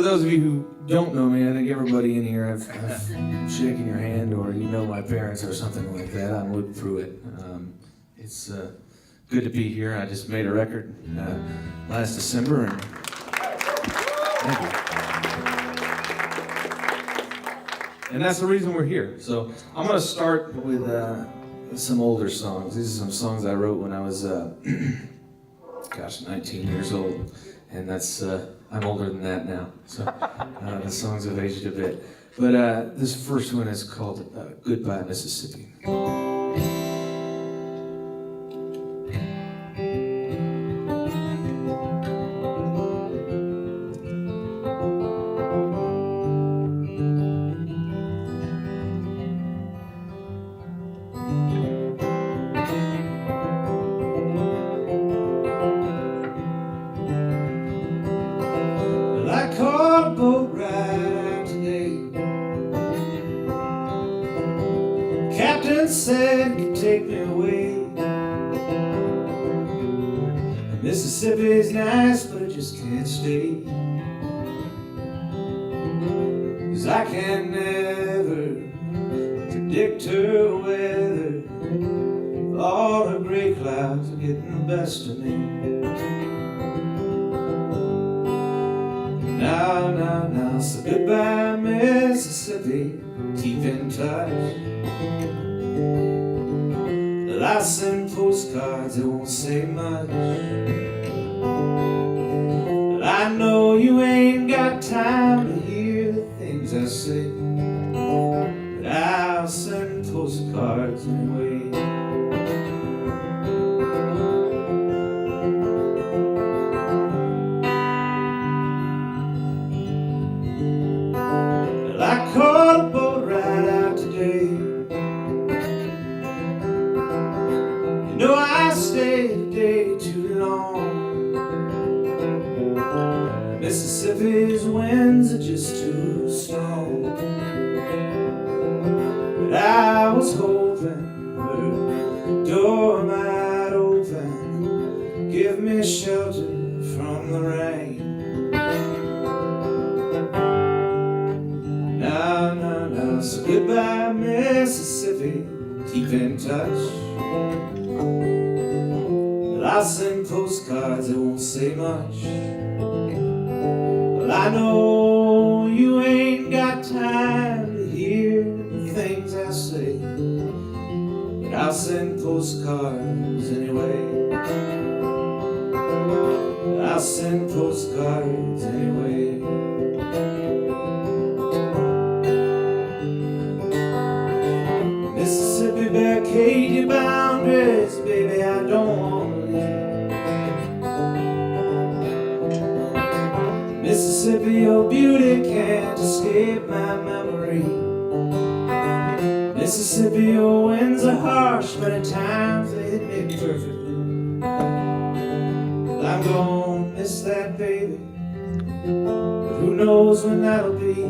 For those of you who don't know me, I think everybody in here, I've shaken your hand, or you know my parents or something like that. I'm Luke Pruitt. It's good to be here. I just made a record last December, and thank you. And that's the reason we're here. So I'm going to start with some older songs. These are some songs I wrote when I was, 19 years old. And that's, I'm older than that now. So the songs have aged a bit. But this first one is called Goodbye, Mississippi. I caught a boat ride out today. Captain said could take me away. Mississippi's nice, but it just can't stay. 'Cause I can never predict her weather. All the gray clouds are getting the best of me. Now, so goodbye, Mississippi, keep in touch. I send postcards, it won't say much. But I know you ain't got time to hear the things I say. But I'll send postcards anyway. I caught a boat ride out today. You know I stayed a day too long. Mississippi's winds are just too strong. But I was hoping her door might open, give me shelter from the rain. Now, so goodbye, Mississippi, keep in touch. Well, I send postcards, it won't say much. Well, I know you ain't got time to hear the things I say. But I'll send postcards anyway. I'll send postcards anyway. Mississippi, barricade your boundaries, baby, I don't want to leave. Mississippi, your beauty can't escape my memory. Mississippi, your winds are harsh, but at times they hit me perfectly. I'm gonna miss that, baby, but who knows when that'll be.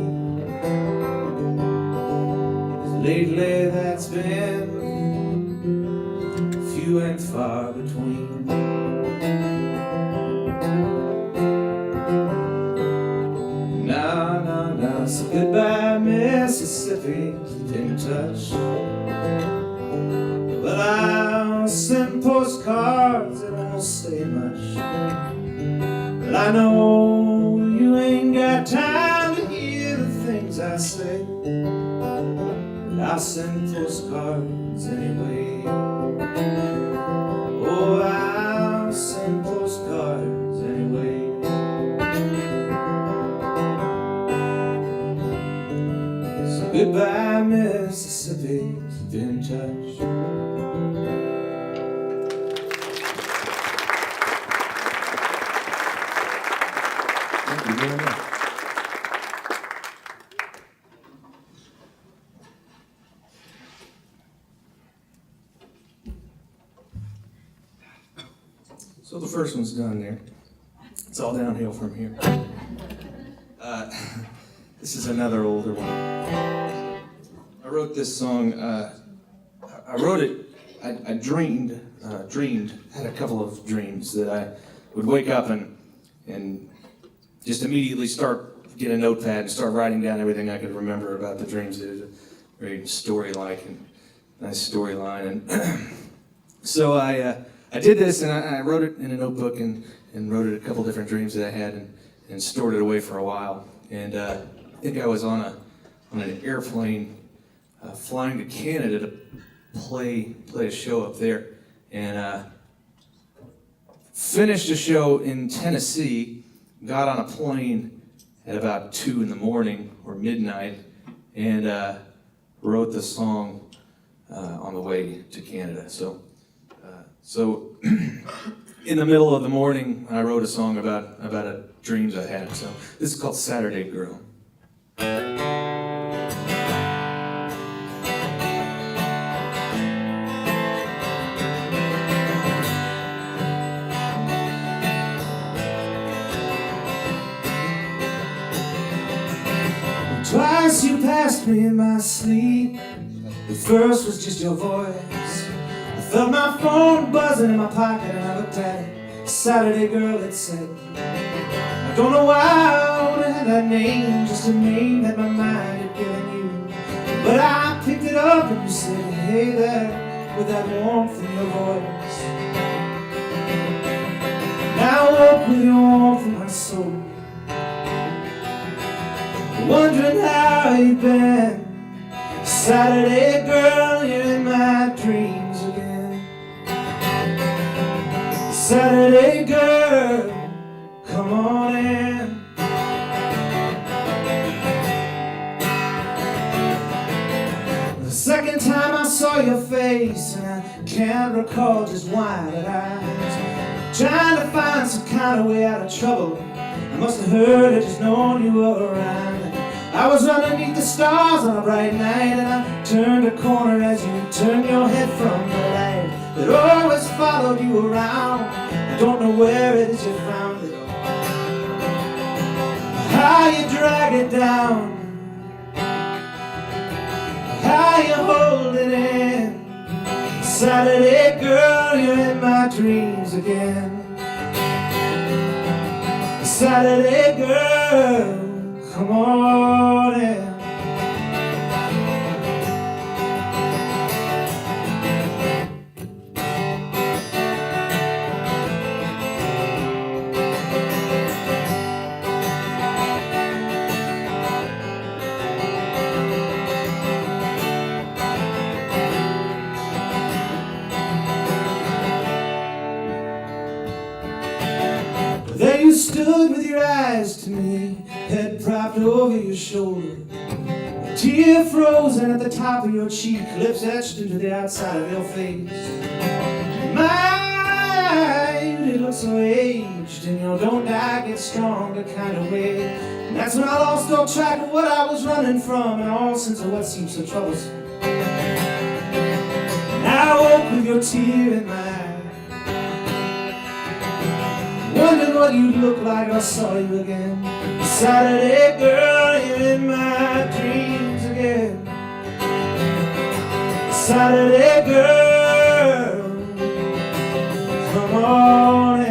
Lately that's been few and far between. Now, so goodbye, Mississippi, keep in touch. But I'll send postcards, it won't say much. But I know you ain't got time to hear the things I say. I'll send postcards anyway. Oh, I'll send postcards anyway. So goodbye, Mississippi, keep in touch. Thank you very much. So the first one's done there. It's all downhill from here. This is another older one. I wrote this song, I wrote it, I dreamed, had a couple of dreams that I would wake up and just immediately start get a notepad and start writing down everything I could remember about the dreams. It was a very story-like and nice storyline. And so I did this, and I wrote it in a notebook and wrote it a couple different dreams that I had and stored it away for a while. And I think I was on an airplane flying to Canada to play a show up there. And finished a show in Tennessee, got on a plane at about 2 in the morning or midnight, and wrote the song on the way to Canada. So in the middle of the morning, I wrote a song about a dreams I had. So this is called Saturday Girl. Twice you passed me in my sleep. The first was just your voice. I felt my phone buzzing in my pocket and I looked at it. Saturday Girl, it said. I don't know why I would have had that name, just a name that my mind had given you. But I picked it up and you said, hey there, with that warmth in your voice. Now I woke with your warmth in my soul, wondering how you've been. Saturday Girl, you're in my dreams again. Saturday Girl, come on in. The second time I saw your face, and I can't recall just why, but I was trying to find some kind of way out of trouble. I must have heard it, just known you were around. I was underneath the stars on a bright night, and I turned a corner as you turned your head from the light that always followed you around. I don't know where it is you found it, how you drag it down, how you hold it in. Saturday Girl, you're in my dreams again. Saturday Girl, come on in. There you stood with your eyes to me, head propped over your shoulder, a tear frozen at the top of your cheek, lips etched into the outside of your face. My, you did look so aged in your don't die, get stronger kind of way. And that's when I lost all track of what I was running from, and all sense of what seemed so troublesome. And I woke with your tear in my eye, wondering what you'd look like if I saw you again. Saturday Girl, you're in my dreams again. Saturday Girl, come on in.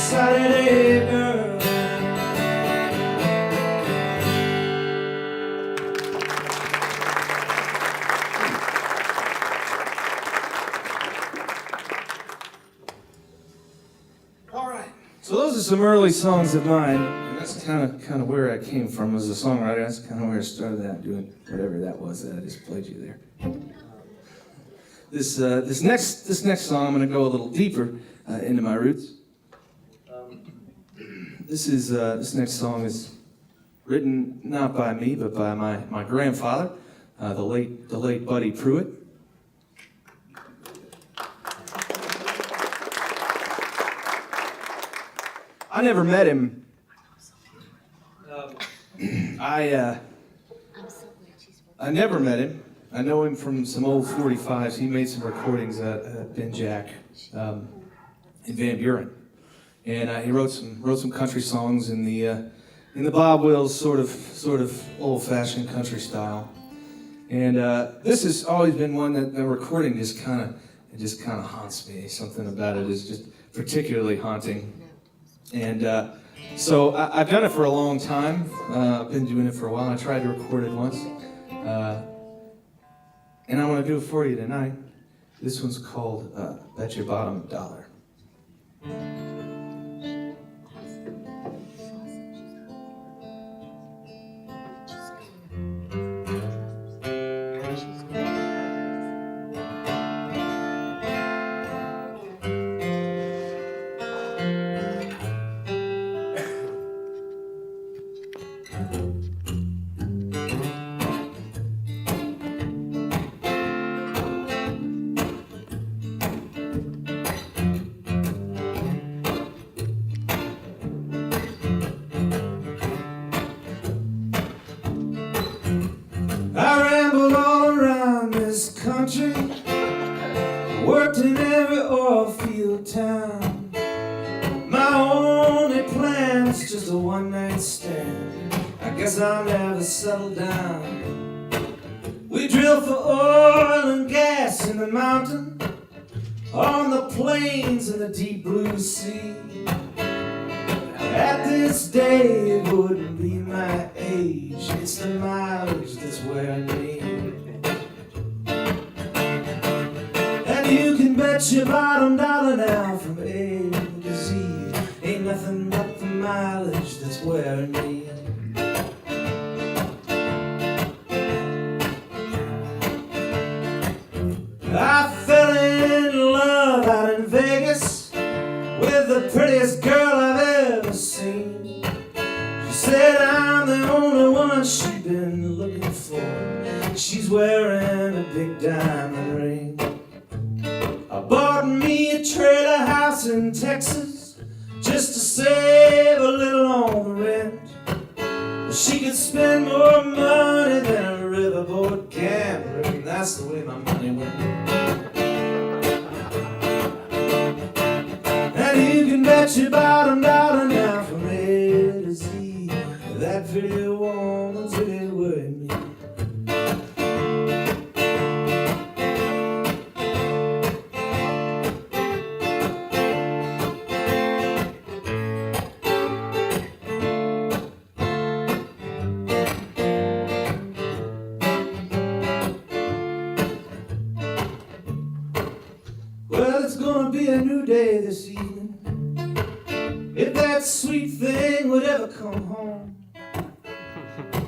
Saturday Girl. All right. So those are some early songs of mine, and that's kind of where I came from as a songwriter. That's kind of where I started out doing whatever that was that I just played you there. This next song, I'm going to go a little deeper into my roots. This next song is written not by me, but by my grandfather, the late Buddy Pruitt. I never met him. I never met him. I know him from some old 45s. He made some recordings at Bin Jack. in Van Buren, and he wrote some country songs in the Bob Wills sort of old-fashioned country style. And this has always been one that the recording just kind of haunts me. Something about it is just particularly haunting. And so I've done it for a long time. I've been doing it for a while. I tried to record it once. And I want to do it for you tonight. This one's called Bet Your Bottom Dollar. I rambled all around this country, worked in every oil field town. My only plan is just a one-night stand. I guess I'll never settle down. We drill for oil and gas in the mountain, on the plains in the deep blue sea. At this day it wouldn't be my age, it's the mileage that's wearing me. And you can bet your bottom dollar now from A to Z, ain't nothing but the mileage that's wearing me. I fell in love out in Vegas with the prettiest girl I've ever seen. She said I'm the only one she'd been looking for. She's wearing a big diamond ring. I bought me a trailer house in Texas just to save a little on the rent. She could spend more money than a riverboat gambler, and that's the way my money went. And you can bet your bottom dollar now from A to Z, that pretty woman's really worried me. Well, it's gonna be a new day this evening, if that sweet thing would ever come home.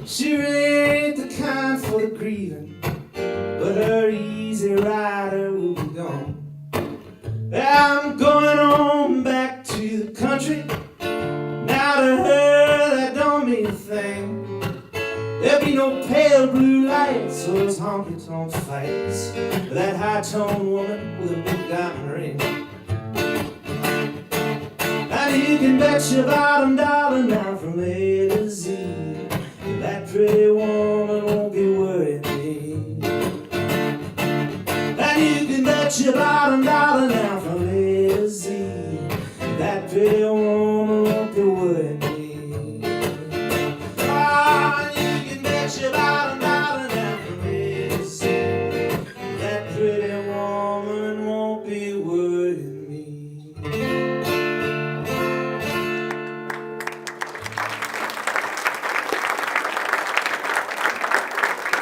She really ain't the kind for the grieving, but her easy rider will be gone. I'm going on back to the country. Now to her that don't mean a thing. There'll be no pale blue lights or those honky-tonk fights with that high-toned woman with a big diamond ring. And you can bet your bottom dollar now from A to Z, that pretty woman won't be worrying me. And you can bet your bottom dollar now from A to Z, that pretty woman won't be worrying me. Oh, you can bet your bottom dollar now from A to Z, that pretty woman won't be worrying me.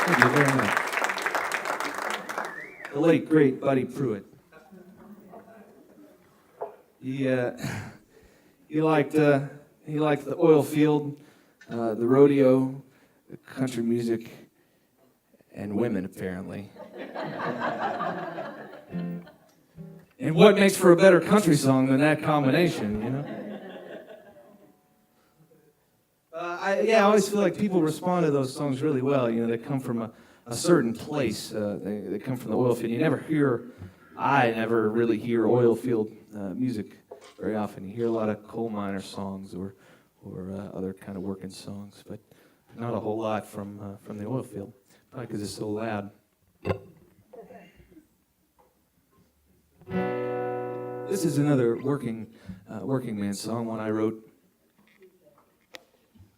Thank you very much. The late, great Buddy Pruitt. He liked the oil field, the rodeo, the country music, and women, apparently. And what makes for a better country song than that combination, you know? I always feel like people respond to those songs really well. You know, they come from a certain place. They come from the oil field. I never really hear oil field music very often. You hear a lot of coal miner songs or other kind of working songs, but not a whole lot from the oil field, probably because it's so loud. This is another working man song, one I wrote.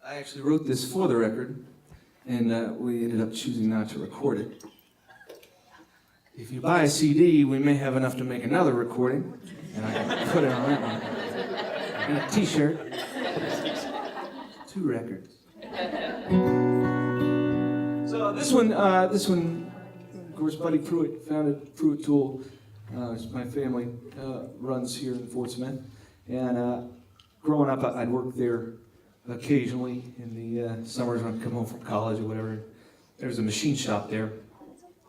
I actually wrote this for the record, and we ended up choosing not to record it. If you buy a CD, we may have enough to make another recording, and I can put it on that one. And a t-shirt. 2 records. So this one, of course, Buddy Pruitt founded Pruitt Tool. My family runs here in Fort Smith, and growing up, I'd work there occasionally in the summers when I'd come home from college or whatever. There was a machine shop there,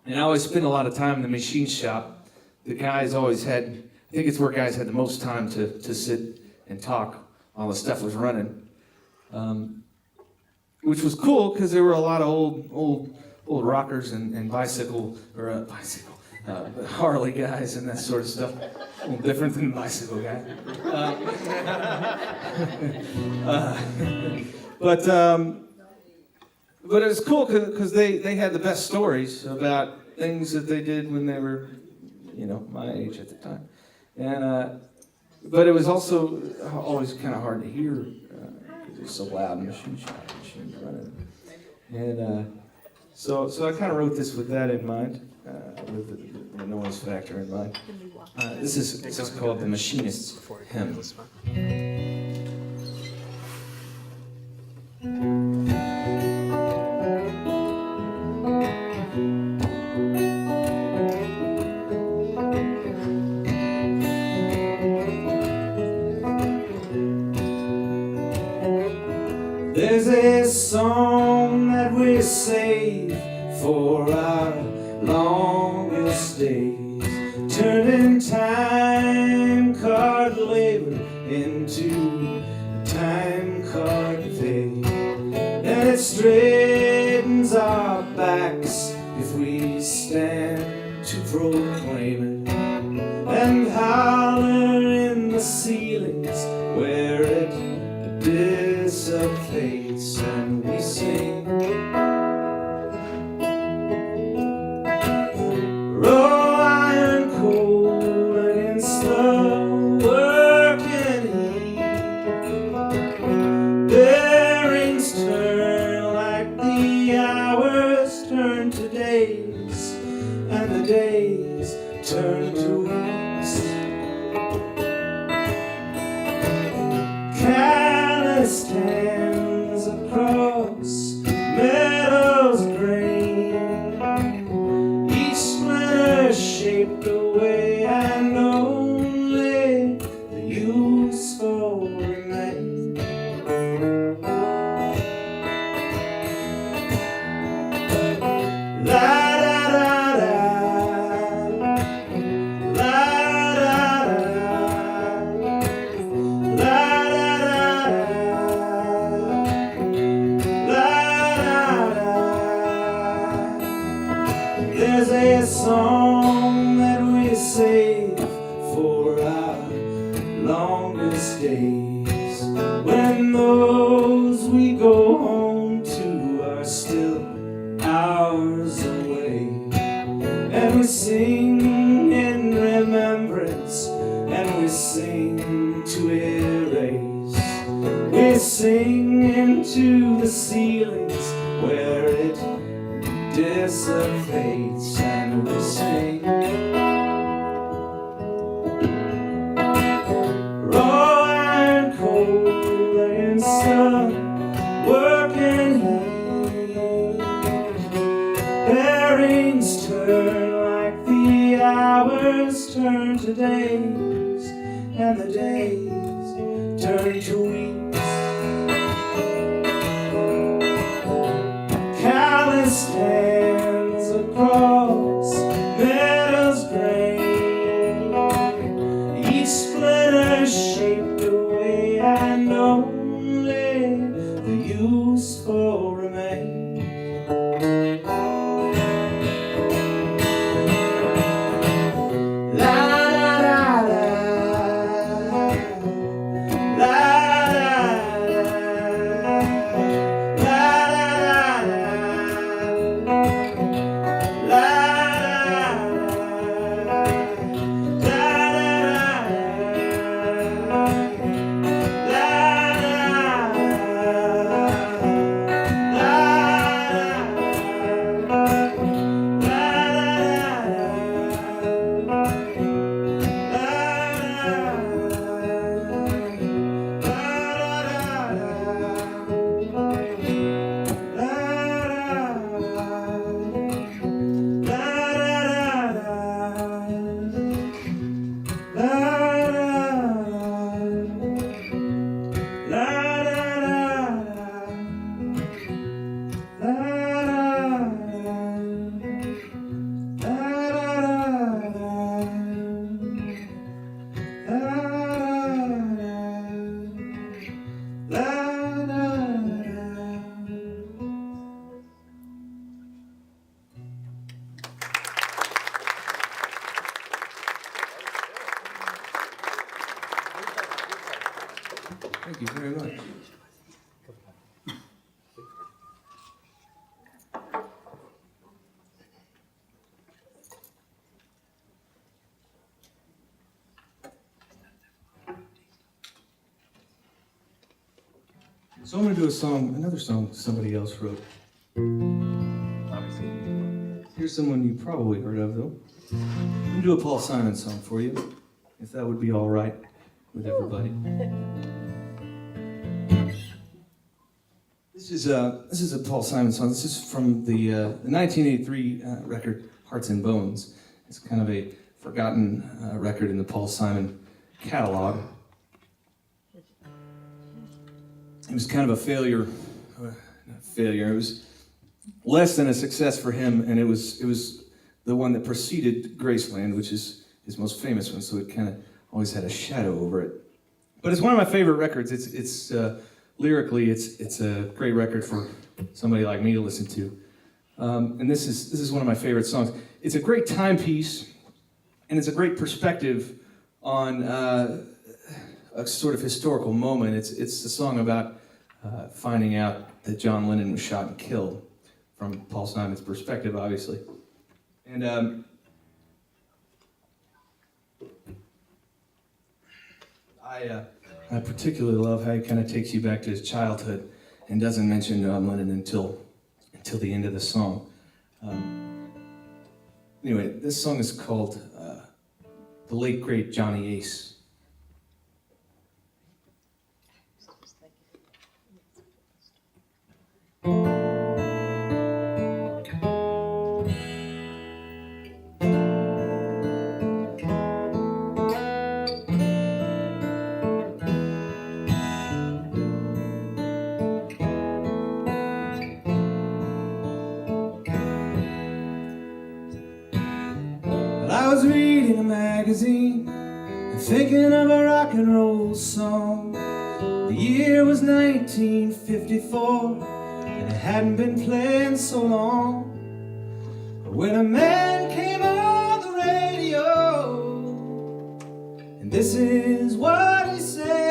and I always spent a lot of time in the machine shop. The guys always had, I think it's where guys had the most time to sit and talk while the stuff was running, which was cool because there were a lot of old rockers and Harley guys and that sort of stuff. A little different than the bicycle guy. But it was cool because they had the best stories about things that they did when they were, my age at the time. And but it was also always kind of hard to hear because it was so loud in the machine shop, machines running. And so I kind of wrote this with that in mind. With the noise factor in mind. This is called the Machinist's Hymn. There's a song that we save for our longest days, turning time card labor into time card fade, and it straightens our backs if we stand to proclaim it, and holler in the ceilings where it dissipates, and we sing. Days turn to weeks. Calloused hands across meadows green, each splinter shaped away, and only the useful remain. There's a song that we save for our longest days, when those we go home to are still hours away, and we sing in remembrance, and we sing to erase. We sing into the ceilings where it dissipates, and we sing. Raw iron, cold and sun, working heat. Bearings turn like the hours turn to days, and the days turn to weeks. Calloused hands across meadows grain, each splinter shaped away, and only the useful remain. La So I'm going to do another song somebody else wrote. Here's someone you probably heard of, though. I'm going to do a Paul Simon song for you, if that would be all right with everybody. This is a Paul Simon song. This is from the 1983 record Hearts and Bones. It's kind of a forgotten record in the Paul Simon catalog. It was kind of a failure. Not failure. It was less than a success for him, and it was the one that preceded Graceland, which is his most famous one. So it kind of always had a shadow over it. But it's one of my favorite records. It's lyrically, it's a great record for somebody like me to listen to. And this is one of my favorite songs. It's a great timepiece, and it's a great perspective on a sort of historical moment. It's a song about finding out that John Lennon was shot and killed, from Paul Simon's perspective, obviously. And I particularly love how he kind of takes you back to his childhood and doesn't mention Lennon until the end of the song. Anyway, this song is called The Late Great Johnny Ace. I was reading a magazine and thinking of a rock and roll song. The year was 1954 and it hadn't been playing so long. But when a man came on the radio, and this is what he said.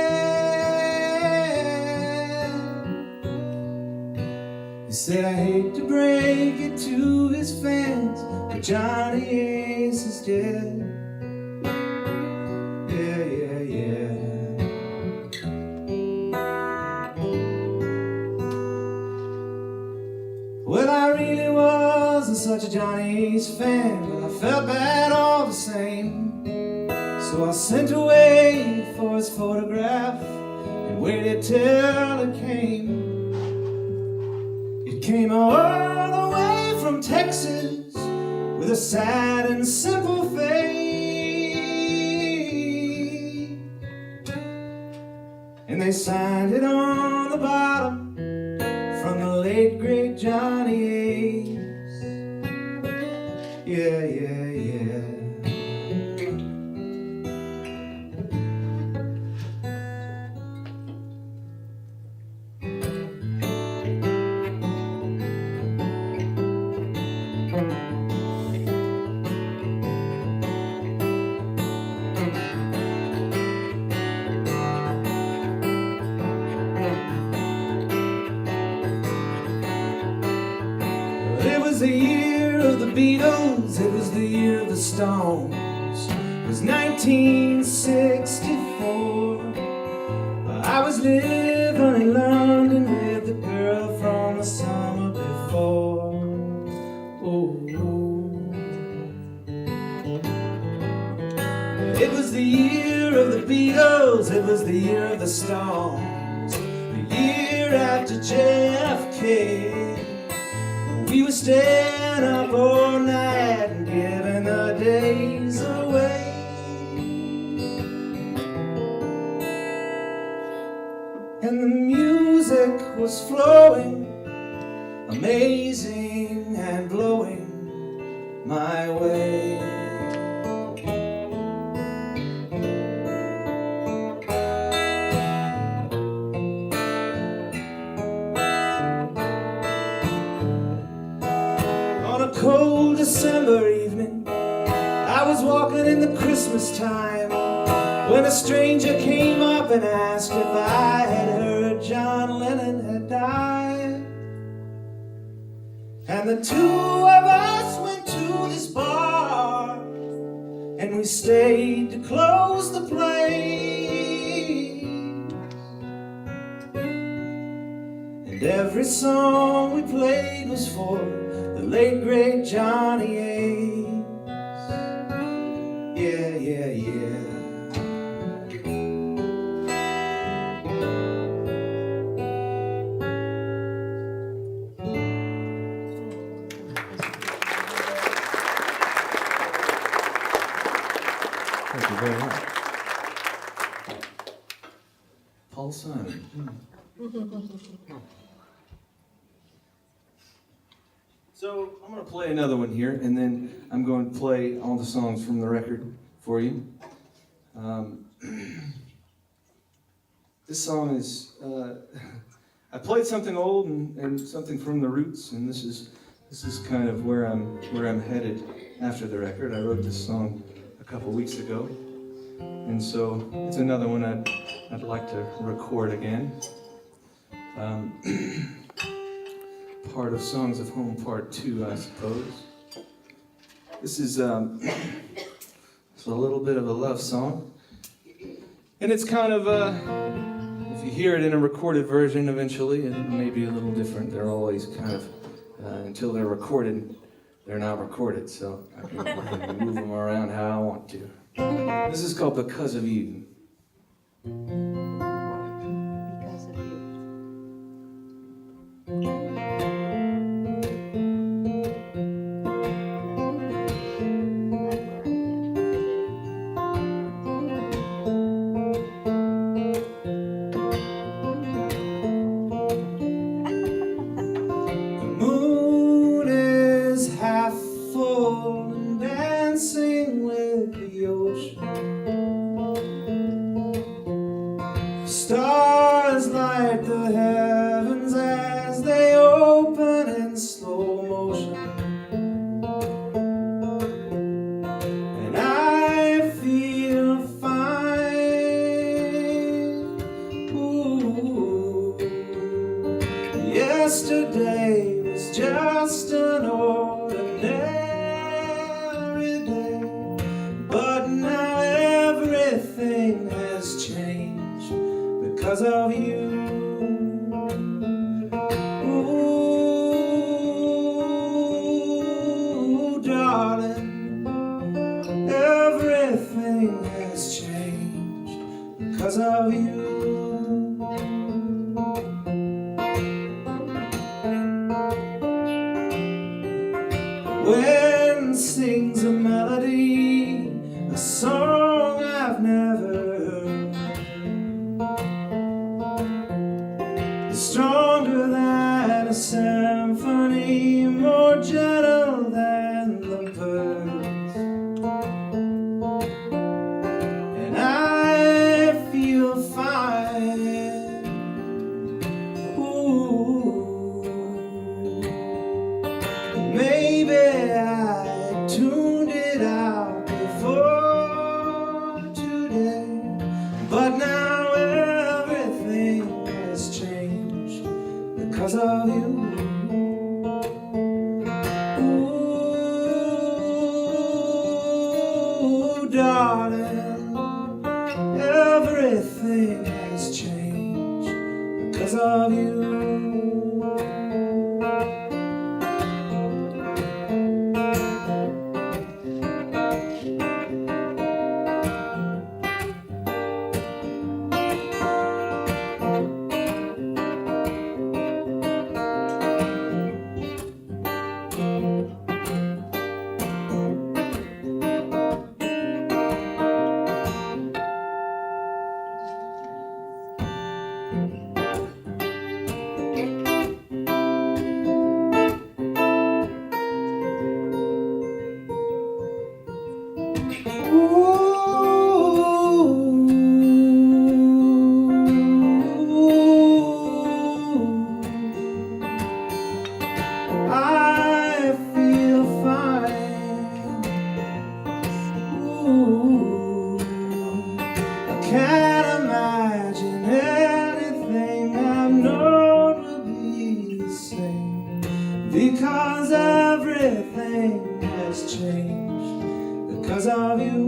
He said, I hate to break it to his fans, but Johnny Ace is dead. Yeah, yeah, yeah. Well, I really wasn't such a Johnny Ace fan, but I felt bad all the same. So I sent away for his photograph and waited till it came. It came all the way from Texas with a sad and simple face. And they signed it on the bottom, from the late great Johnny Ace. Yeah, yeah, yeah. It was the year of the Beatles, it was the year of the Stones. It was 1964. I was living in London with the girl from the summer before. Oh. It was the year of the Beatles, it was the year of the Stones. The year after JFK. We were staying up all night and giving the days away. And the music was flowing, amazing and blowing my way. Cold December evening, I was walking in the Christmas time when a stranger came up and asked if I had heard John Lennon had died. And the two of us went to this bar and we stayed to close the place. And every song we played was for the late great Johnny Ace. Yeah, yeah, yeah. Thank you very much. Paul Simon. So I'm going to play another one here, and then I'm going to play all the songs from the record for you. This song is, I played something old and something from the roots, and this is kind of where I'm headed after the record. I wrote this song a couple weeks ago, and so it's another one I'd like to record again. Part of Songs of Home, Part 2, I suppose. This is it's a little bit of a love song, and it's kind of if you hear it in a recorded version, eventually it may be a little different. They're always kind of until they're recorded, they're not recorded, so I can move them around how I want to. This is called Because of You. Because of you. The moon is half full and dancing with the ocean. Stars light the heavens as they open in slow motion. And I feel fine. Ooh. Yesterday was just an ordinary day, but now everything has changed because of you. Ooh, darling, everything has changed because of you. Wind sings a melody, a song I've never heard. It's stronger than a symphony, more gentle than the birds. And I feel fine. Ooh. Maybe I tuned it out before today, but now everything has changed because of you. Ooh, darling, everything has changed because of you. I feel fine. Ooh, I can't imagine anything I've known will be the same, because everything has changed because of you.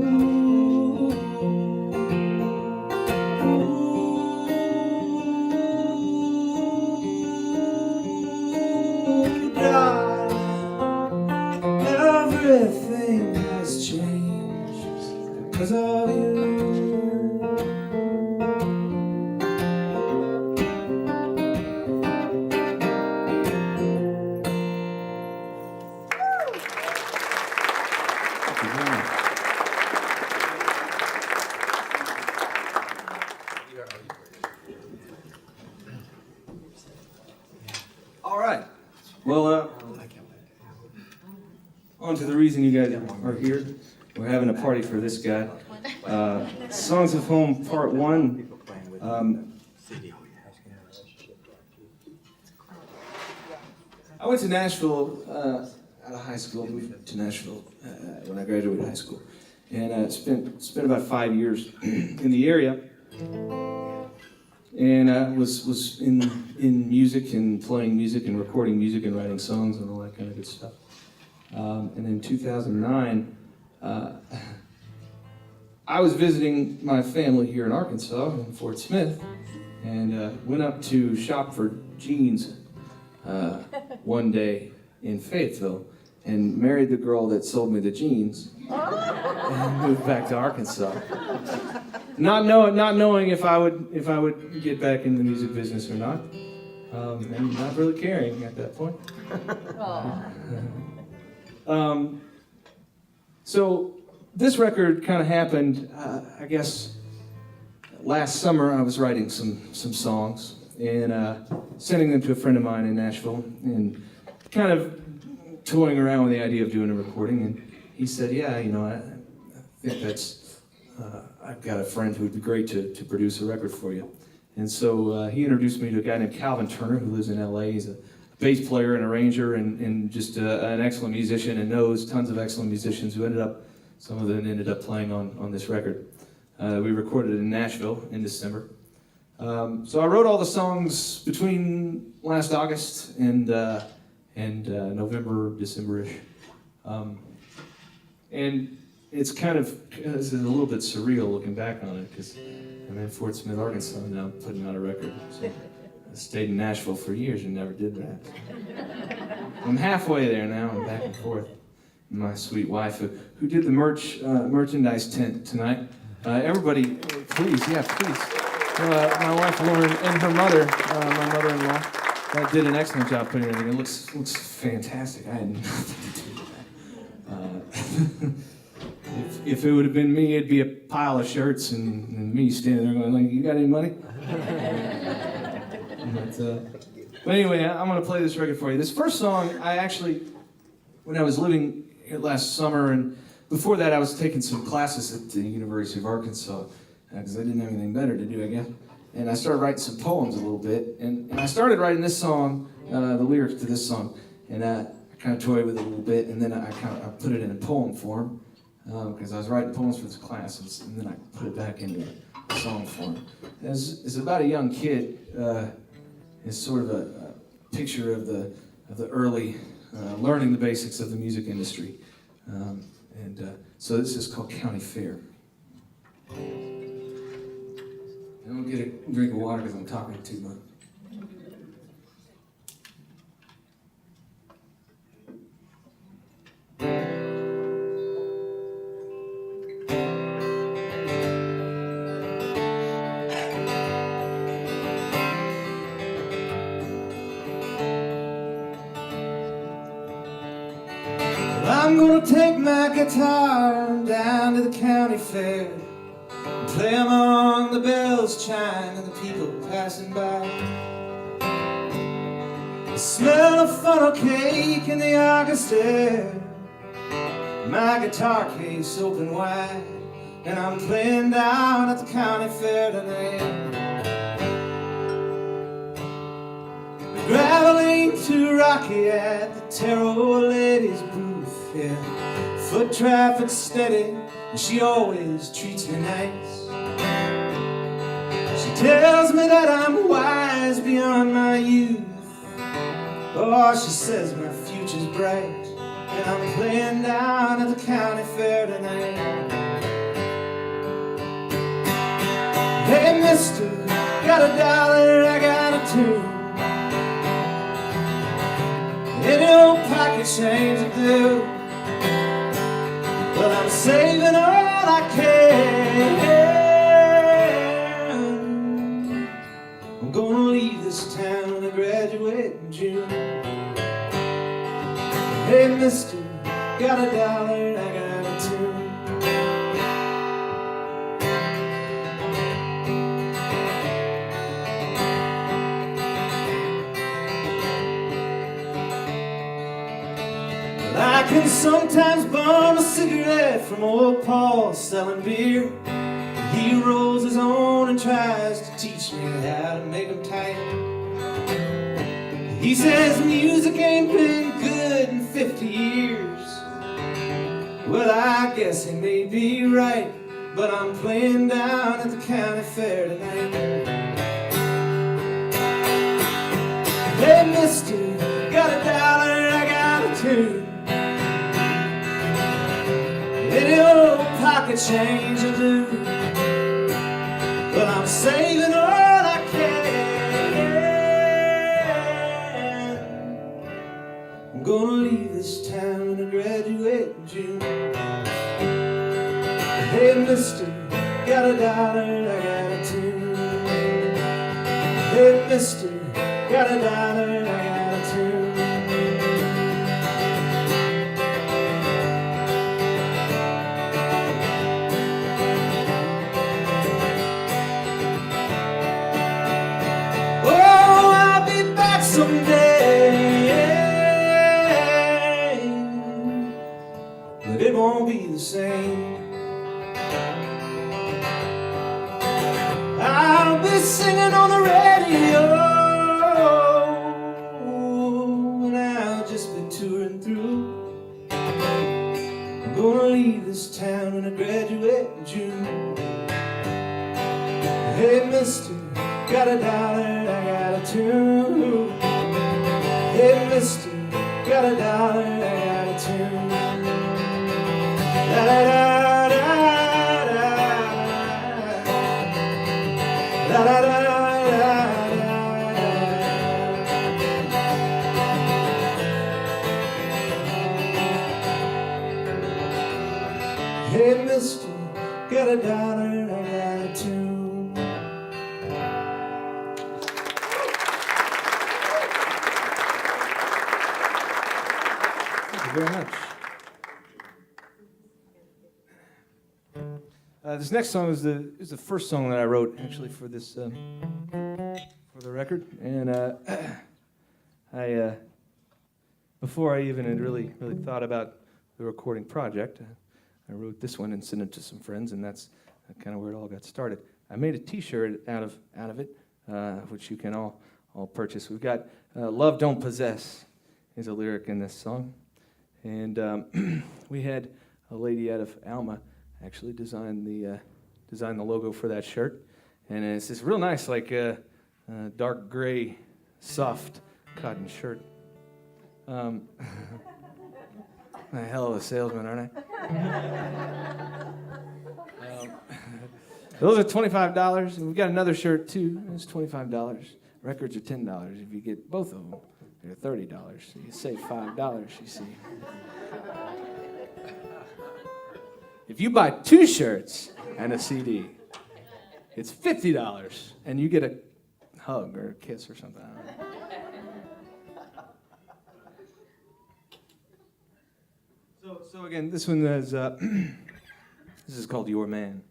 All right. Well, on to the reason you guys are here. We're having a party for this guy. Songs of Home Part 1. I went to Nashville out of high school. Moved to Nashville when I graduated high school, and spent about 5 years in the area. And was in music and playing music and recording music and writing songs and all that kind of good stuff. And in 2009, I was visiting my family here in Arkansas, in Fort Smith, and went up to shop for jeans one day in Fayetteville, and married the girl that sold me the jeans, and moved back to Arkansas. Not knowing if I would get back in the music business or not, and not really caring at that point. So this record kind of happened, I guess, last summer. I was writing some songs and sending them to a friend of mine in Nashville, and kind of toying around with the idea of doing a recording. And he said, "Yeah, I think that's." I've got a friend who would be great to produce a record for you." And so he introduced me to a guy named Calvin Turner, who lives in LA. He's a bass player and arranger and just an excellent musician, and knows tons of excellent musicians who some of them ended up playing on this record. We recorded it in Nashville in December. So I wrote all the songs between last August and November, December-ish. And it's a little bit surreal looking back on it, because I'm in Fort Smith, Arkansas now, putting out a record. So I stayed in Nashville for years and never did that. I'm halfway there now, I'm back and forth. My sweet wife, who did the merchandise tent tonight. Everybody, please. My wife Lauren and her mother, my mother-in-law, did an excellent job putting everything. It looks fantastic. I had nothing to do with that. If it would have been me, it'd be a pile of shirts and me standing there going, like, "You got any money?" But anyway, I'm going to play this record for you. This first song, I actually, when I was living here last summer, and before that I was taking some classes at the University of Arkansas, because I didn't have anything better to do, I guess. And I started writing some poems a little bit, and I started writing this song, the lyrics to this song, and I kind of toyed with it a little bit, and then I put it in a poem form. Because I was writing poems for this class, and then I put it back into a song form. It's about a young kid. It's sort of a picture of the early learning the basics of the music industry. So this is called County Fair. I'm gonna get a drink of water because I'm talking too much. I'm gonna take my guitar down to the county fair and play among the bells chime and the people passing by. The smell of funnel cake in the August air, my guitar case open wide, and I'm playing down at the county fair tonight. The gravel ain't too rocky at the Tarot Lady's booth. Yeah, foot traffic steady, and she always treats me nice. She tells me that I'm wise beyond my youth. Oh, she says my future's bright, and I'm playing down at the county fair tonight. Hey, mister, got $1, I got a tune. Any old pocket change will do. Well, I'm saving all I can. I'm gonna leave this town when I graduate in June. Hey, mister, got $1, I got a tune. can sometimes bum a cigarette from old Paul selling beer. He rolls his own and tries to teach me how to make them tight. He says music ain't been good in 50 years. Well, I guess he may be right, but I'm playing down at the county fair tonight. Hey, mister, got $1, I got a tune. Any old pocket change will do. But I'm saving all I can. I'm gonna leave this town when I graduate in June. Hey, mister, got $1, I got a tune. Hey, mister, got $1, I got a tune. Someday, but it won't be the same. I'll be singing on the radio, and I'll just be touring through. I'm gonna leave this town when I graduate in June. Hey, mister, got $1, I got a tune. Hey, mister, got $1, I got a tune. Da da da da da da da da da. Hey, mister, got $1, I got a tune. Very much. This next song is the first song that I wrote actually for this for the record, and I before I even had really thought about the recording project, I wrote this one and sent it to some friends, and that's kind of where it all got started. I made a T-shirt out of it, which you can all purchase. We've got "Love Don't Possess" is a lyric in this song. And we had a lady out of Alma actually design the logo for that shirt, and it's this real nice, like dark gray, soft cotton shirt. I'm a hell of a salesman, aren't I? Those are $25, and we've got another shirt too. It's $25. Records are $10. If you get both of them, they're $30. So you save $5, you see. If you buy 2 shirts and a CD, it's $50, and you get a hug or a kiss or something. I don't know. So again, this one is this is called "Your Man."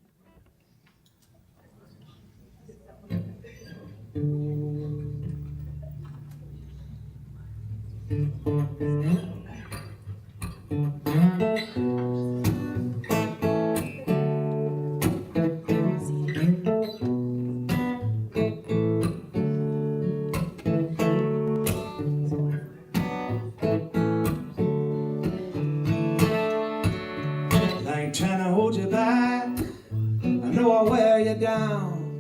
Trying to hold you back, I know I wear you down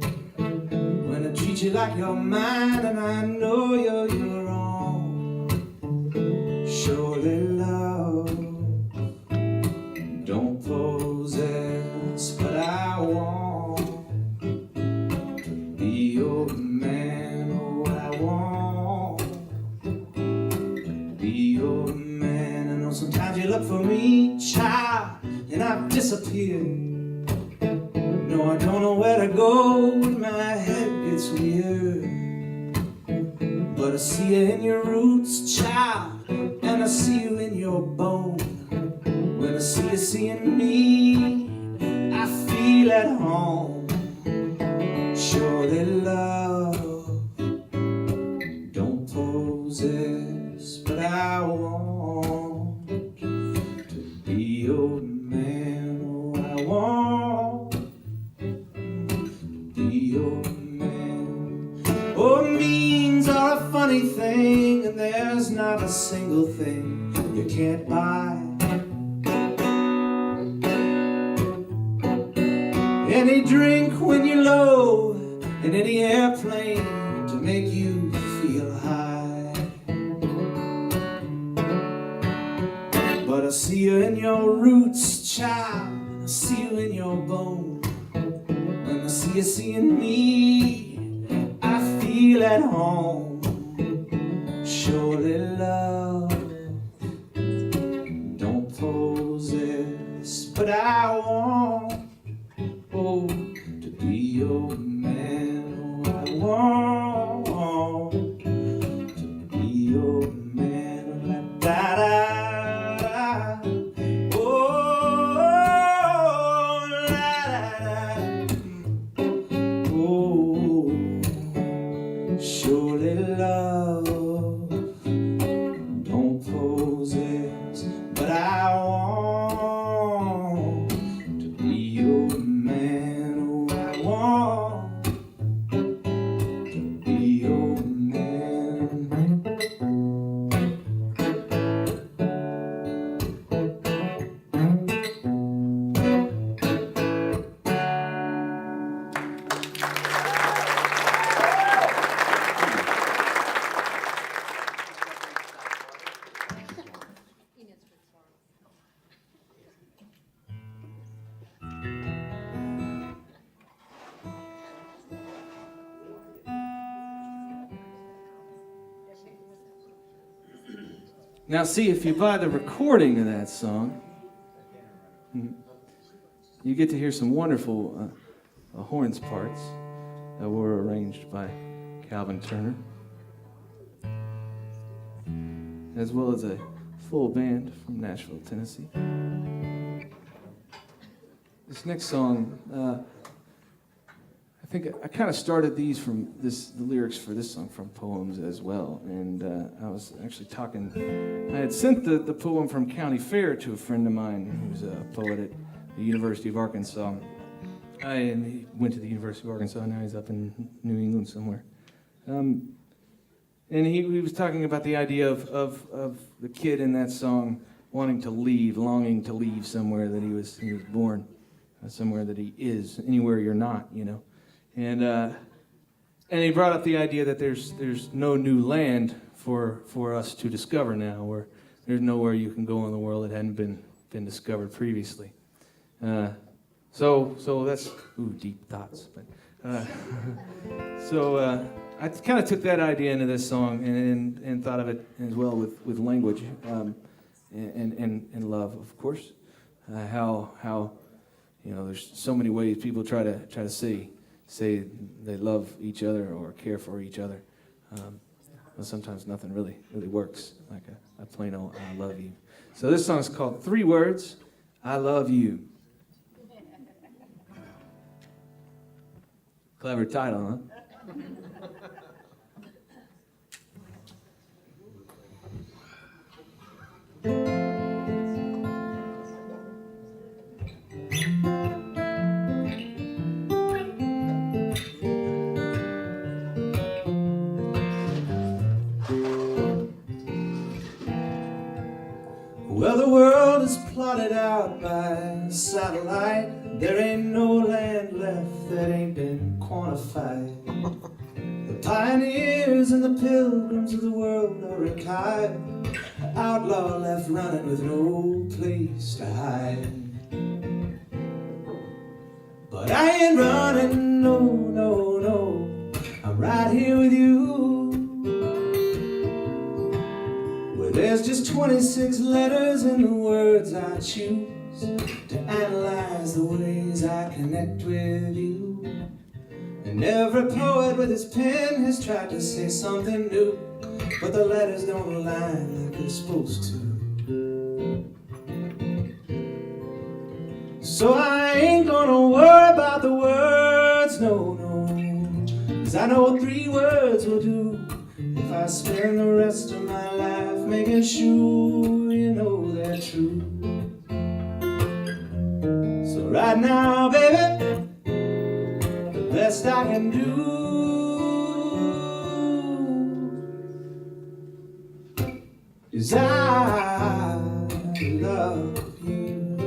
when I treat you like you're mine, and I know you're your own. Surely love don't possess, but I want to be your man. Oh, I want to be your man. I know sometimes you look for me, child, and I've disappeared. No, I don't know where to go when my head gets weird. But I see you in your roots, child, and I see you in your bone. When I see you seeing me, I feel at home. Surely love don't possess, but I want everything, and there's not a single thing you can't buy. Any drink when you're low, and any airplane to make you feel high. But I see you in your roots, child, I see you in your bones. When I see you seeing me, I feel at home. Surely love don't possess, but I want, oh, to be your man. Oh, I want to be your man. La da da da. Oh, la da da. Oh, surely love don't possess, but I want to be your man. Oh, I want to be your man. Now see, if you buy the recording of that song, you get to hear some wonderful horns parts that were arranged by Calvin Turner, as well as a full band from Nashville, Tennessee. This next song, I think I kind of started these from the lyrics for this song from poems as well, and I was actually talking. I had sent the poem from County Fair to a friend of mine who's a poet at the University of Arkansas. And he went to the University of Arkansas. Now he's up in New England somewhere. And he was talking about the idea of the kid in that song wanting to leave, longing to leave somewhere that he was born, somewhere that he is, anywhere you're not, you know. And he brought up the idea that there's no new land for us to discover now, where there's nowhere you can go in the world that hadn't been discovered previously. So that's deep thoughts. But I kind of took that idea into this song and thought of it as well with language and love, of course. How there's so many ways people try to say they love each other or care for each other. But sometimes nothing really works, like a plain old I love you. So this song is called 3 Words, I Love You. Clever title, huh? Well, the world is plotted out by satellite. There ain't no land left that ain't been quantified. The pioneers and the pilgrims of the world are retired. Outlaw left running with no place to hide. But I ain't running, no. I'm right here with you. There's just 26 letters in the words I choose to analyze the ways I connect with you. And every poet with his pen has tried to say something new, but the letters don't align like they're supposed to. So I ain't gonna worry about the words, no. 'Cause I know 3 words will do. If I spend the rest of my life making sure you know they're true. So right now, baby, the best I can do 'cause I love you.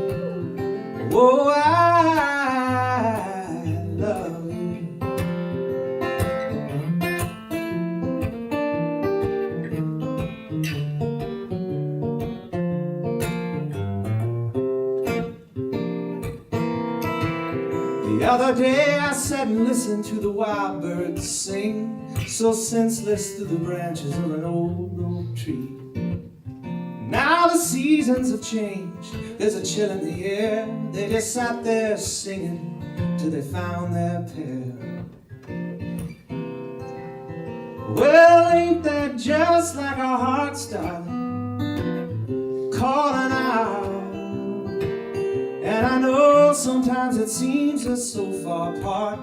Oh, I love you. The other day I sat and listened to the wild birds sing, so senseless through the branches of an old oak tree. Now the seasons have changed, there's a chill in the air. They just sat there singing till they found their pair. Well, ain't that just like our hearts, darling, calling out? And I know sometimes it seems we're so far apart,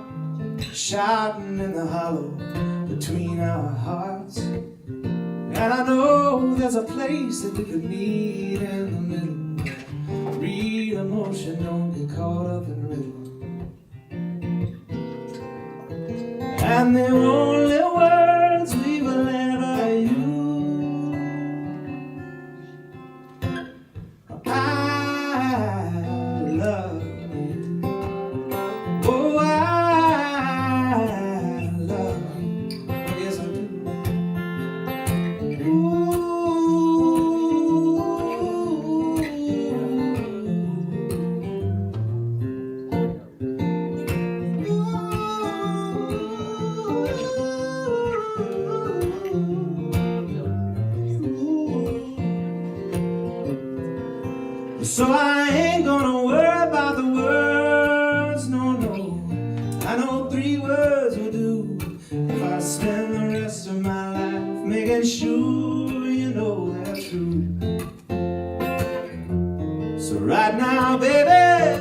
shouting in the hollow between our hearts. And I know there's a place that we could meet in the middle. Real emotion, don't get caught up in riddle. And the only words we will ever use, I love you. Oh, I love you. Yes, I do. So I ain't gonna worry about the words, no, no. I know 3 words will do if I spend the rest of my life making sure you know they're true. So right now, baby,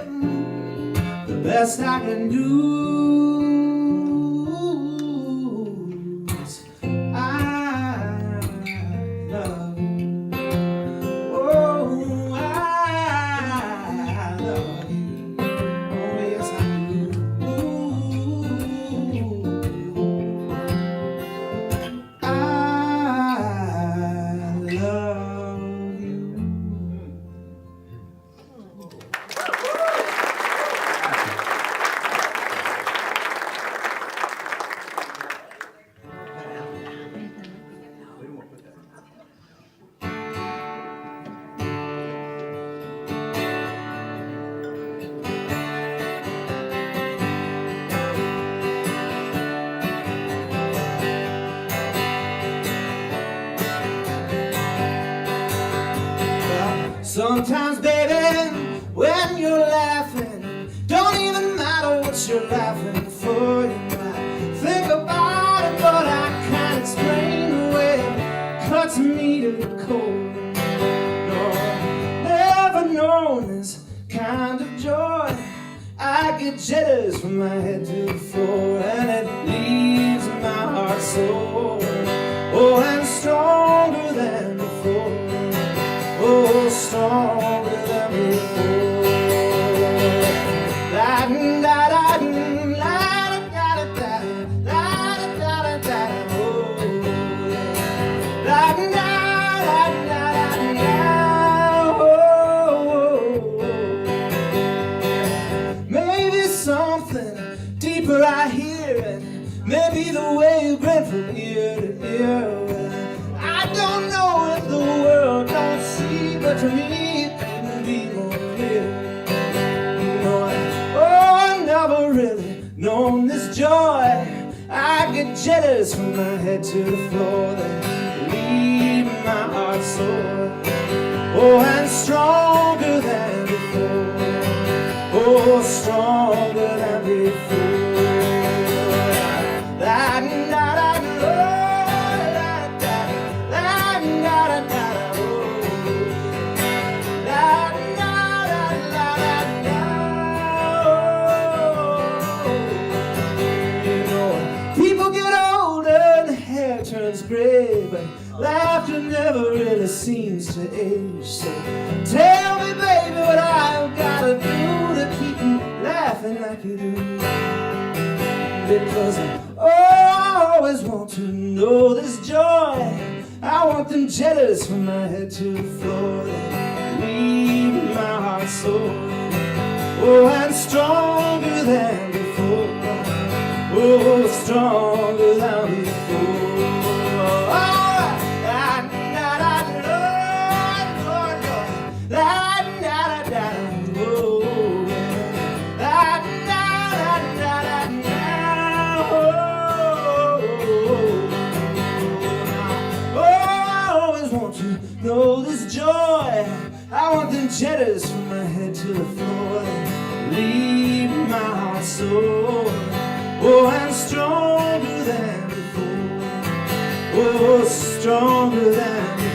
the best I can do is I love you. Oh, I love you. Oh, yes, I do. I love you. Sometimes, baby, when you're laughing, don't even matter what you're laughing for. You might think about it, but I can't explain the way it cuts me to the core. No, never known this kind of joy. I get jitters from my head to the floor, and it leaves my heart sore. Oh, and stronger than before. Oh, stronger than before. La da da da la da da da la da da da oh la da da da da oh. Maybe something deeper I hear, and maybe the way you grin from ear to ear. I don't know if the world don't see, but to me it couldn't be more clear. No, I've never really known this joy. I get jitters from my head to the floor, they leave my heart sore. Oh, and stronger than before. Oh, stronger than before. La da da da. Turns gray, but laughter never really seems to age. So tell me, baby, what I've gotta do to keep you laughing like you do. Because I always want to know this joy. I want want them jealous from my head to the floor. They leave my heart sore. Oh, I'm stronger than before. Oh, stronger than before. Know this joy, I want them jetters from my head to the floor. Leave my heart sore. Oh, I'm stronger than before. Oh, stronger than before.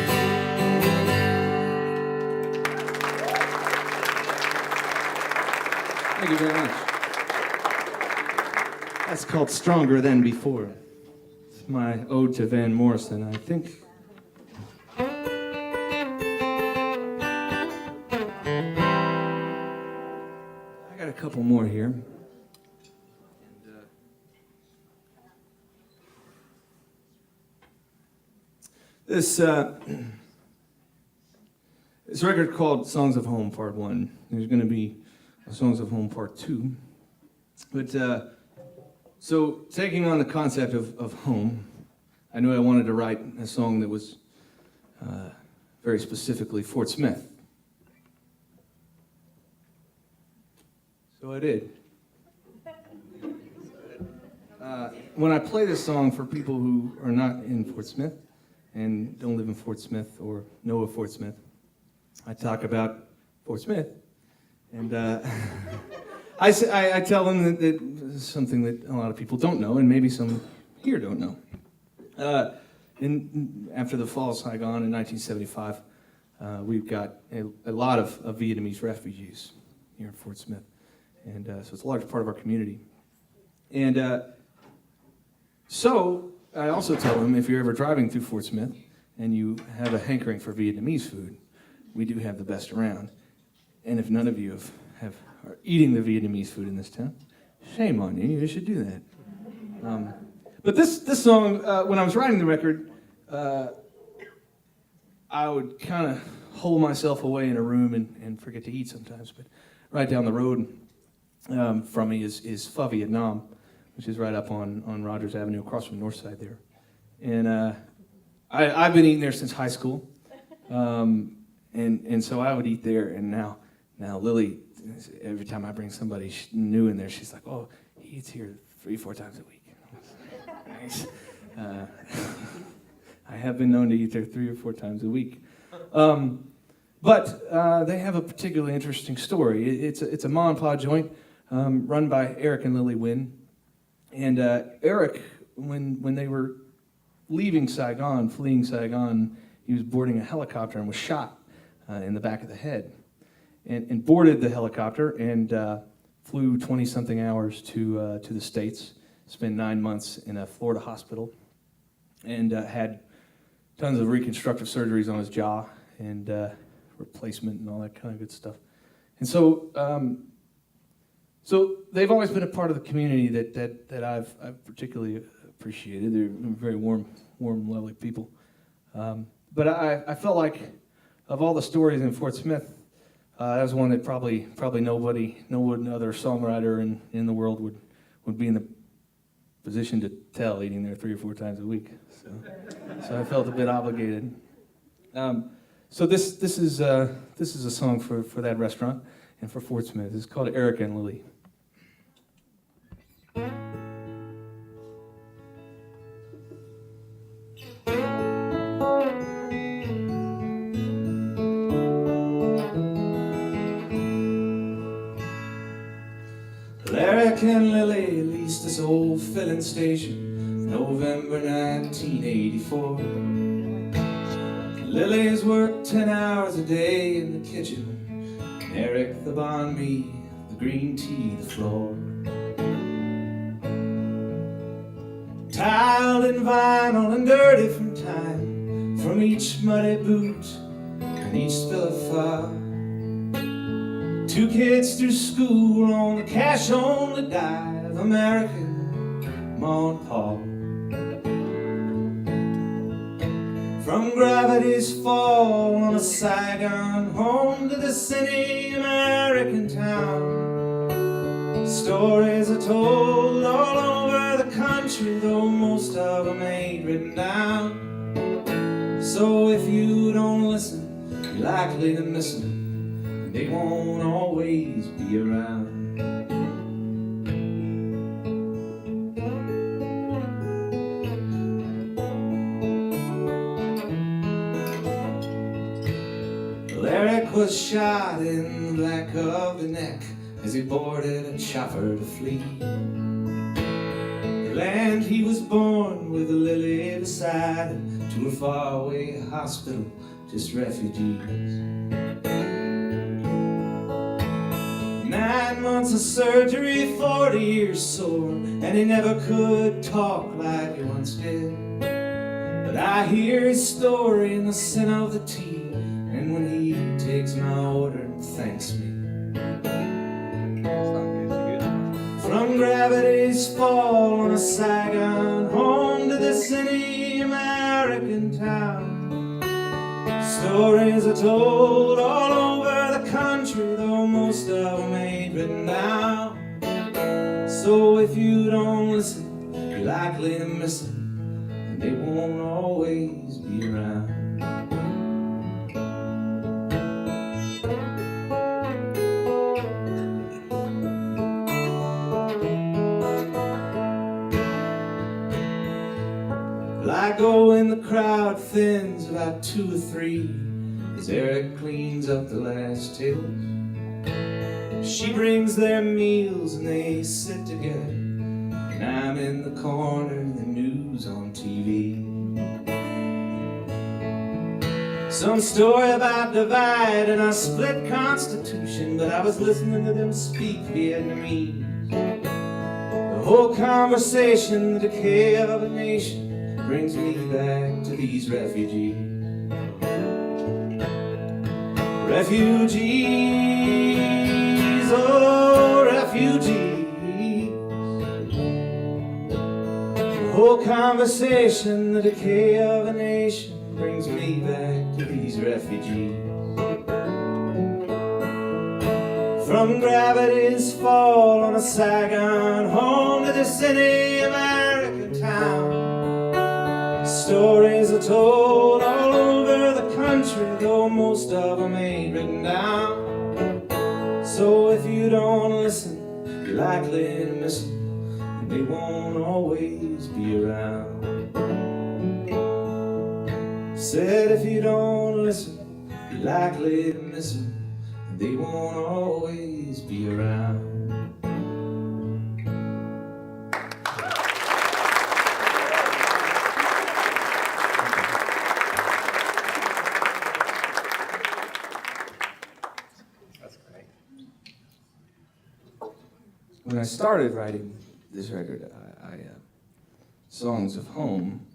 Thank you very much. That's called Stronger Than Before. It's my ode to Van Morrison, I think. A couple more here. This record called Songs of Home Part 1. There's going to be a Songs of Home Part 2. But so taking on the concept of home, I knew I wanted to write a song that was very specifically Fort Smith. So I did. When I play this song for people who are not in Fort Smith and don't live in Fort Smith or know of Fort Smith, I talk about Fort Smith, and I tell them that it's something that a lot of people don't know, and maybe some here don't know. After the fall of Saigon in 1975, we've got a lot of Vietnamese refugees here in Fort Smith. And so it's a large part of our community. And so I also tell them, if you're ever driving through Fort Smith and you have a hankering for Vietnamese food, we do have the best around. And if none of you are eating the Vietnamese food in this town, shame on you, you should do that. But this song, when I was writing the record, I would kind of hole myself away in a room and forget to eat sometimes. But right down the road from me is Pho Vietnam, which is right up on Rogers Avenue, across from Northside there. And I've been eating there since high school, and so I would eat there. And now Lily, every time I bring somebody new in there, she's like, "Oh, he eats here 3-4 times a week." Nice. I have been known to eat there 3 or 4 times a week. But they have a particularly interesting story. It's a ma and pa joint run by Eric and Lily Wynn. And Eric, when they were fleeing Saigon, he was boarding a helicopter and was shot in the back of the head. And boarded the helicopter and flew 20-something hours to the States, spent 9 months in a Florida hospital, and had tons of reconstructive surgeries on his jaw and replacement and all that kind of good stuff. And so they've always been a part of the community that I've particularly appreciated. They're very warm, lovely people. But I felt like of all the stories in Fort Smith, that was one that probably no other songwriter in the world would be in the position to tell, eating there 3 or 4 times a week. So I felt a bit obligated. So this is a song for that restaurant and for Fort Smith. It's called Eric and Lily. Eric and Lily leased this old filling station, November 1984. Lily's worked 10 hours a day in the kitchen, Eric the banh mi, the green tea, the floor. Tiled and vinyl and dirty from time, from each muddy boot and each spill of fire. 2 kids through school on the cash-only dive, American Ma and Pa. From gravity's fall on a Saigon, home to the city, American town. Stories are told all over the country, though most of them ain't written down. So if you don't listen, you're likely to miss them, and they won't always be around. Eric was shot in the back of the neck as he boarded a chopper to flee. The land he was born with a lily beside him, to a faraway hospital, just refugees. 9 months of surgery, 40 years sore, and he never could talk like he once did. But I hear his story in the scent of the tea, and when he takes my order and thanks me. From gravity's fall on a Saigon, home to the city, American town. Stories are told all over the country, though most of them ain't written down. So if you don't listen, you're likely to miss them, and they won't always be around. I go in the crowd thins about 2 or 3 as Eric cleans up the last tables. She brings their meals and they sit together, and I'm in the corner, the news on TV. Some story about divide and a split constitution, but I was listening to them speak Vietnamese. The whole conversation, the decay of a nation, brings me back to these refugees. Refugees, oh refugees. The whole conversation, the decay of a nation, brings me back to these refugees. From gravity's fall on a Saigon, home to the city, American town. Stories are told all over the country, though most of them ain't written down. So if you don't listen, you're likely to miss them, and they won't always be around. Said if you don't listen, you're likely to miss them, and they won't always be around. When I started writing this record, Songs of Home,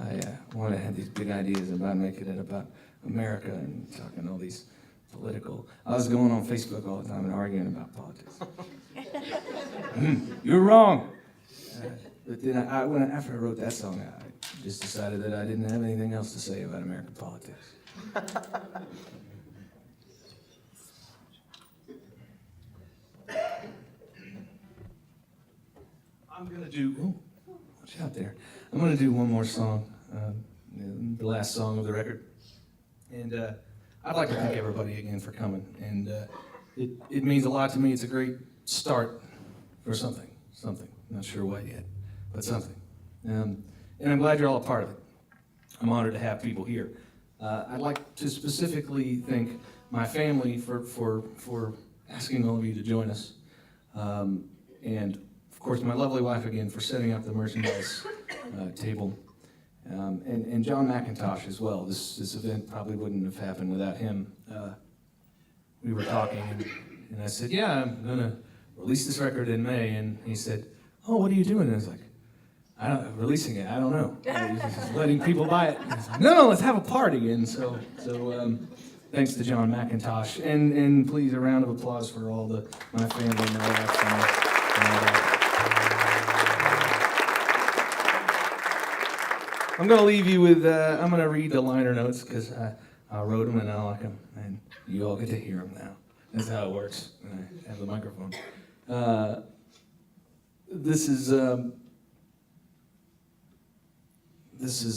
I wanted to have these big ideas about making it about America and talking all these political. I was going on Facebook all the time and arguing about politics. You're wrong. But then after I wrote that song, I just decided that I didn't have anything else to say about American politics. I'm gonna do, watch out there. I'm gonna do one more song, the last song of the record. And I'd like to thank everybody again for coming. And it means a lot to me. It's a great start for something. Not sure what yet, but something. And I'm glad you're all a part of it. I'm honored to have people here. I'd like to specifically thank my family for asking all of you to join us. And of course, my lovely wife again for setting up the merchandise table. And John McIntosh as well. This event probably wouldn't have happened without him. We were talking, and I said, yeah, I'm going to release this record in May. And he said, oh, what are you doing? And I was like, releasing it, I don't know. Just letting people buy it. Like, no, let's have a party. And so thanks to John McIntosh. And please, a round of applause for all my family, my wife, and all that. I'm going to leave you with, I'm going to read the liner notes because I wrote them and I like them, and you all get to hear them now. That's how it works when I have the microphone. This is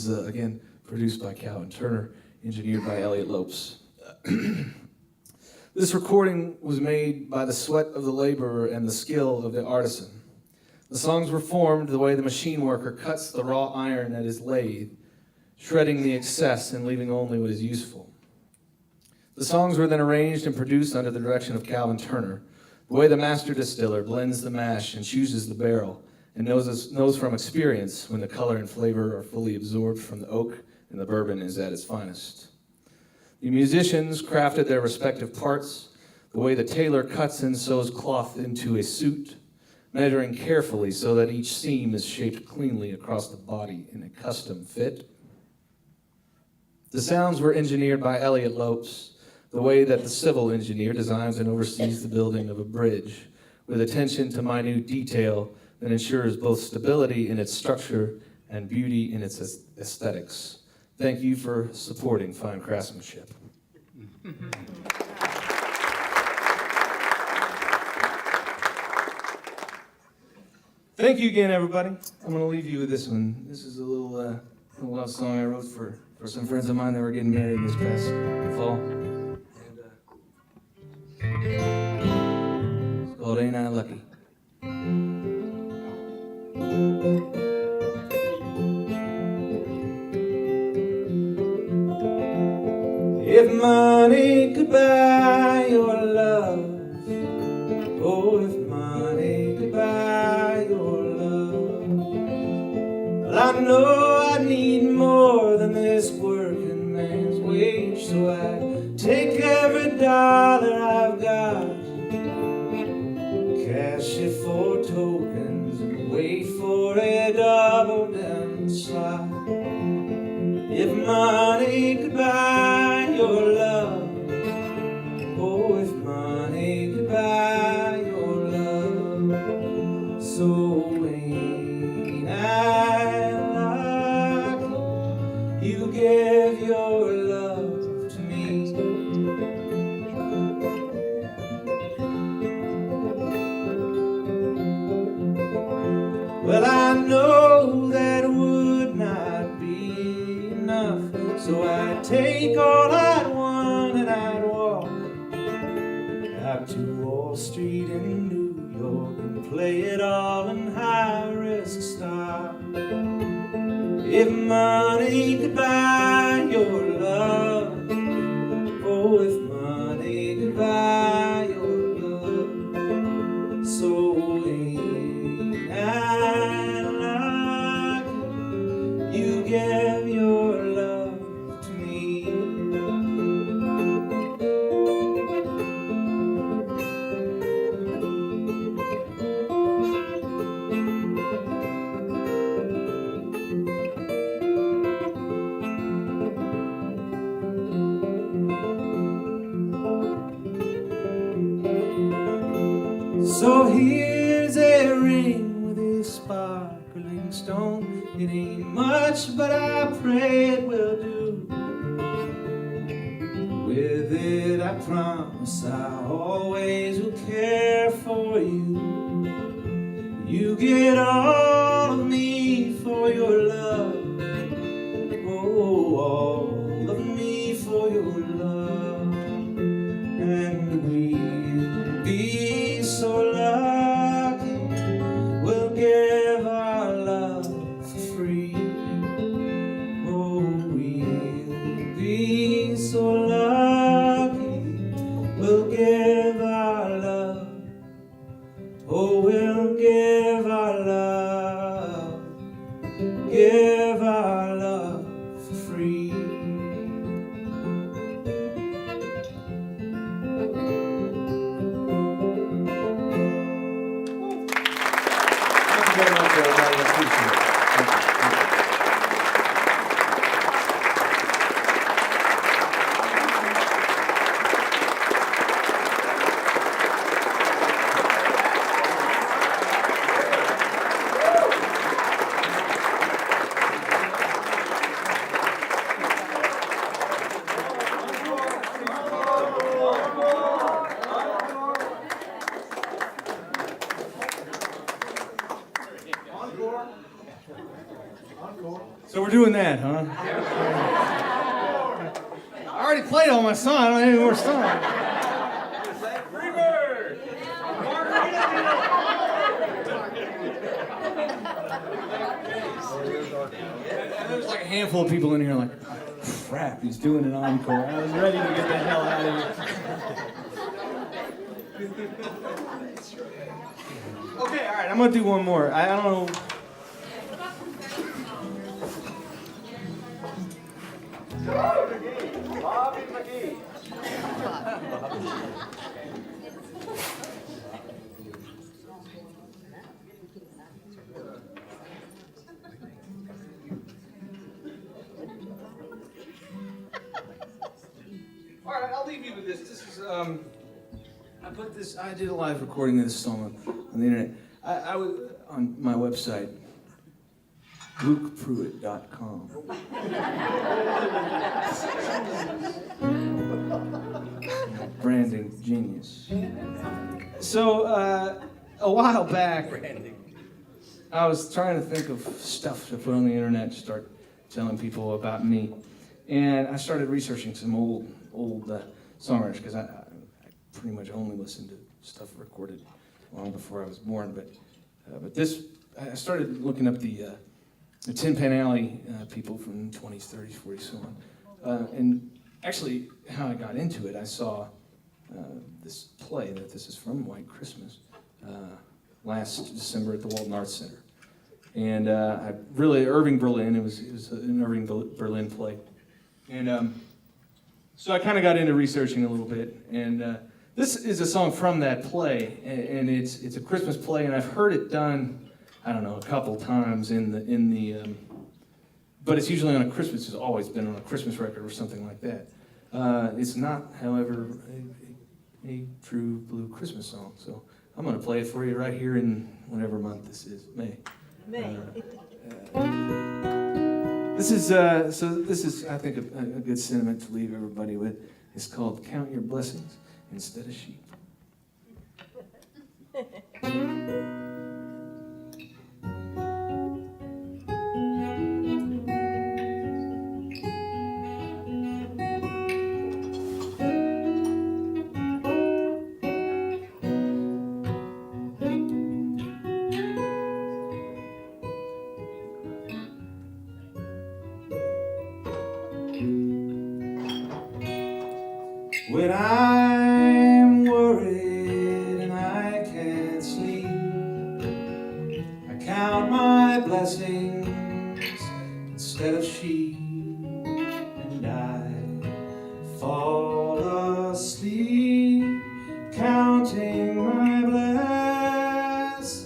again, produced by Calvin Turner, engineered by Elliot Lopes. This recording was made by the sweat of the laborer and the skill of the artisan. The songs were formed the way the machine worker cuts the raw iron at his lathe, shredding the excess and leaving only what is useful. The songs were then arranged and produced under the direction of Calvin Turner, the way the master distiller blends the mash and chooses the barrel and knows from experience when the color and flavor are fully absorbed from the oak and the bourbon is at its finest. The musicians crafted their respective parts, the way the tailor cuts and sews cloth into a suit, measuring carefully so that each seam is shaped cleanly across the body in a custom fit. The sounds were engineered by Elliot Lopes, the way that the civil engineer designs and oversees the building of a bridge, with attention to minute detail that ensures both stability in its structure and beauty in its aesthetics. Thank you for supporting fine craftsmanship. Thank you again, everybody. I'm going to leave you with this one. This is a little love song I wrote for some friends of mine that were getting married this past fall. And, it's called Ain't I Lucky. If money could buy your love, oh, if money could buy your love, well, I know I need more than this working man's wage, so I take every dollar I've got, cash it for tokens, and wait for a double down slide. If money could buy your love, oh, if money could buy your love, so ain't I lucky you gave your love to me. Well, I know that would not be enough, so I'd take all I'd want and I'd walk out to Wall Street in New York and play it all in high-risk stock. If money could buy your love, oh, if money could buy your love, so ain't I lucky you gave your love to me. So here's a ring with a sparkling stone. It ain't much, but I pray it will do. With it I promise I always will care for you. You get all of me for your love, oh, all of me for your love. And we'll be so lucky, we'll give our love for free. Oh, we'll be so lucky, we'll give our love. Oh, we'll give our love for free. Very much, everybody. I appreciate it. Thank you. that, huh? I already played all my songs. I don't have any more songs. There's like a handful of people in here like, oh, crap, he's doing an encore. I was ready to get the hell out of here. Okay, all right, I'm gonna do one more. I don't know. Bobby McGee. All right, I'll leave you with this. This is I did a live recording of this song on the internet. I was on my website, LukePruitt.com. Branding genius. So a while back, I was trying to think of stuff to put on the internet to start telling people about me, and I started researching some old songwriters because I pretty much only listened to stuff recorded long before I was born. But this, I started looking up the Tin Pan Alley people from the 20s, 30s, 40s, so on. And actually, how I got into it, I saw this play that this is from, White Christmas, last December at the Walton Arts Center. And Irving Berlin, it was an Irving Berlin play. And so I kind of got into researching a little bit. And this is a song from that play, and it's a Christmas play, and I've heard it done, I don't know, a couple times but it's usually on a Christmas. It's always been on a Christmas record or something like that. It's not, however, a true blue Christmas song. So I'm going to play it for you right here in whatever month this is, May. This is I think, a good sentiment to leave everybody with. It's called "Count Your Blessings Instead of Sheep." When I'm worried and I can't sleep, I count my blessings instead of sheep, and I fall asleep counting my blessings.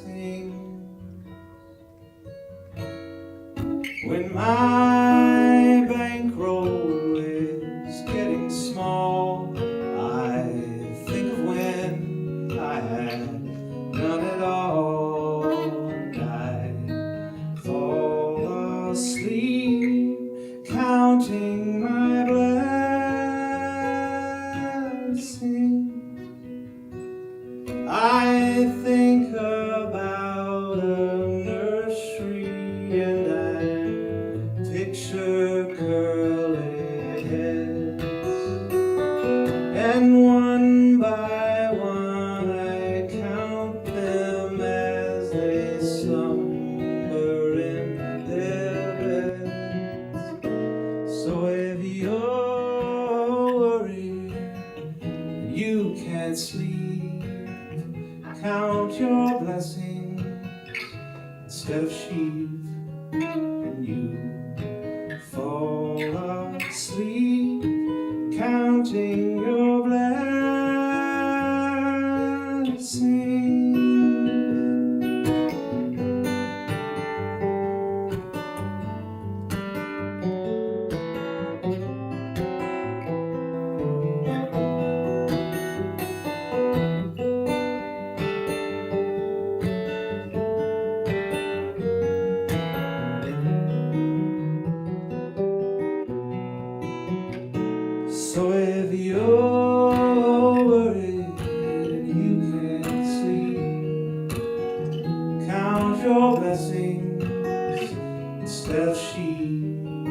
When my bankroll is getting small, I think of when I had done it all, and I fall asleep counting my blessings. I think about a nursery and I picture curly heads, and one by one I count them as they slumber in their beds. So if you're worried and you can't sleep, count your blessings instead of sheep, and you fall asleep counting your blessings. So if you're worried and you can't sleep, count your blessings instead of sheep,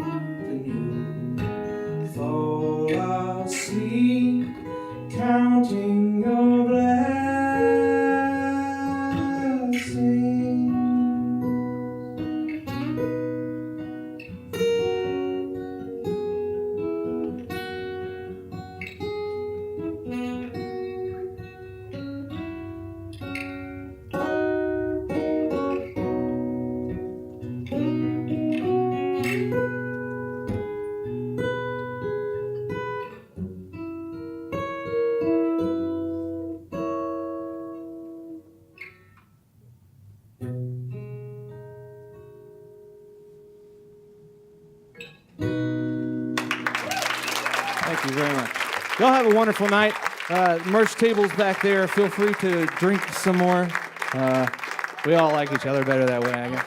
you very much. Y'all have a wonderful night. Merch tables back there. Feel free to drink some more. We all like each other better that way, I guess.